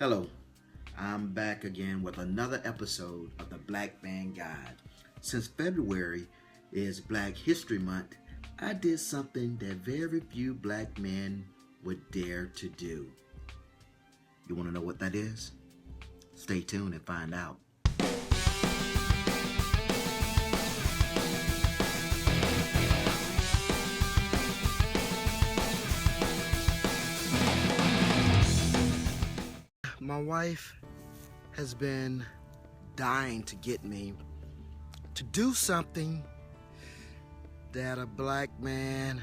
Hello, I'm back again with another episode of the Black Man Guide. Since February is Black History Month, I did something that very few black men would dare to do. You want to know what that is? Stay tuned and find out. My wife has been dying to get me to do something that a black man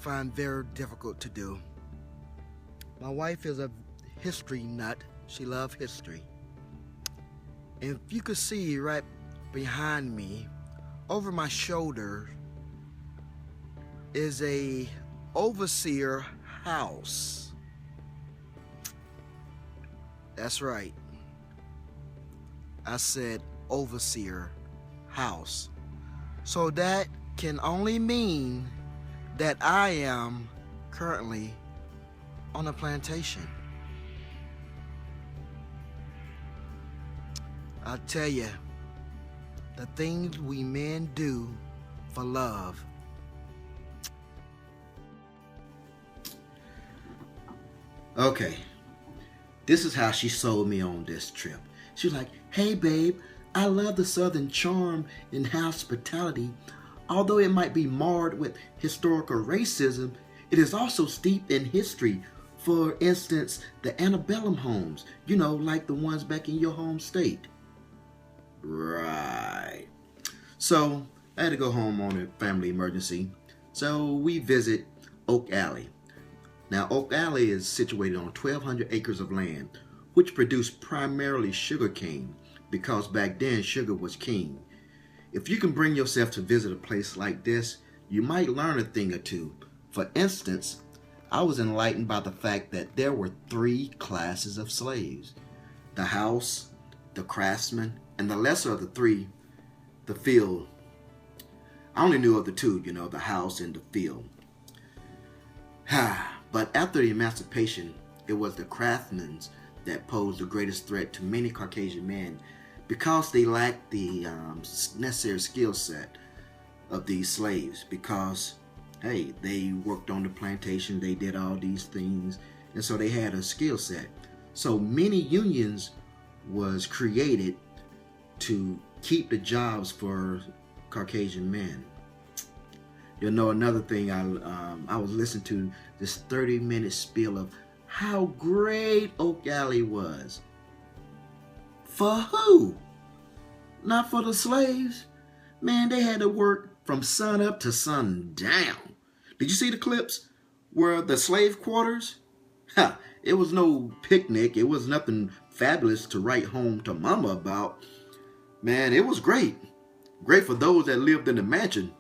find very difficult to do. My wife is a history nut. She loves history. And if you could see right behind me, over my shoulder, is a overseer house. That's right. I said overseer house. So that can only mean that I am currently on a plantation. I tell you, the things we men do for love. Okay. This is how she sold me on this trip. She was like, "Hey babe, I love the Southern charm and hospitality. Although it might be marred with historical racism, it is also steeped in history. For instance, the antebellum homes, like the ones back in your home state." Right. So I had to go home on a family emergency. So we visit Oak Alley. Now, Oak Alley is situated on 1,200 acres of land, which produced primarily sugar cane, because back then sugar was king. If you can bring yourself to visit a place like this, you might learn a thing or two. For instance, I was enlightened by the fact that there were 3 classes of slaves: the house, the craftsman, and the lesser of the 3, the field. I only knew of the 2, the house and the field. But after the emancipation, it was the craftsmen that posed the greatest threat to many Caucasian men, because they lacked the necessary skill set of these slaves. Because, hey, they worked on the plantation, they did all these things, and so they had a skill set. So many unions was created to keep the jobs for Caucasian men. Another thing, I was listening to this 30-minute spiel of how great Oak Alley was. For who? Not for the slaves. Man, they had to work from sun up to sundown. Did you see the clips where the slave quarters? It was no picnic. It was nothing fabulous to write home to mama about. Man, it was great. Great for those that lived in the mansion.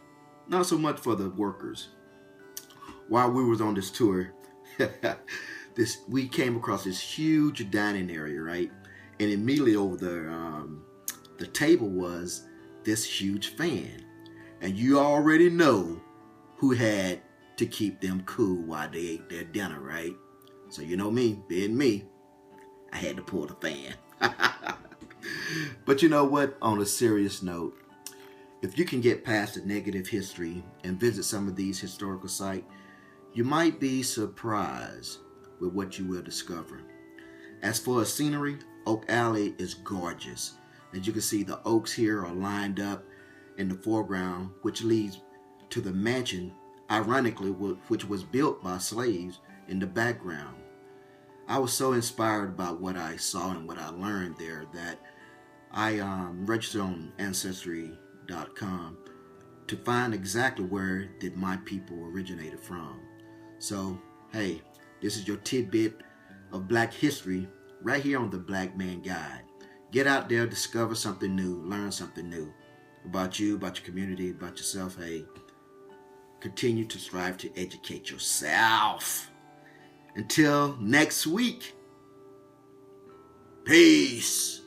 Not so much for the workers. While we was on this tour, we came across this huge dining area, right? And immediately over the table was this huge fan. And you already know who had to keep them cool while they ate their dinner, right? So me, being me, I had to pull the fan. But you know what? On a serious note, if you can get past the negative history and visit some of these historical sites, you might be surprised with what you will discover. As for scenery, Oak Alley is gorgeous. As you can see, the oaks here are lined up in the foreground, which leads to the mansion, ironically, which was built by slaves, in the background. I was so inspired by what I saw and what I learned there that I registered on Ancestry.com to find exactly where did my people originated from. So, hey, this is your tidbit of black history right here on the Black Man Guide. Get out there, discover something new, learn something new about you, about your community, about yourself. Hey, continue to strive to educate yourself. Until next week, peace.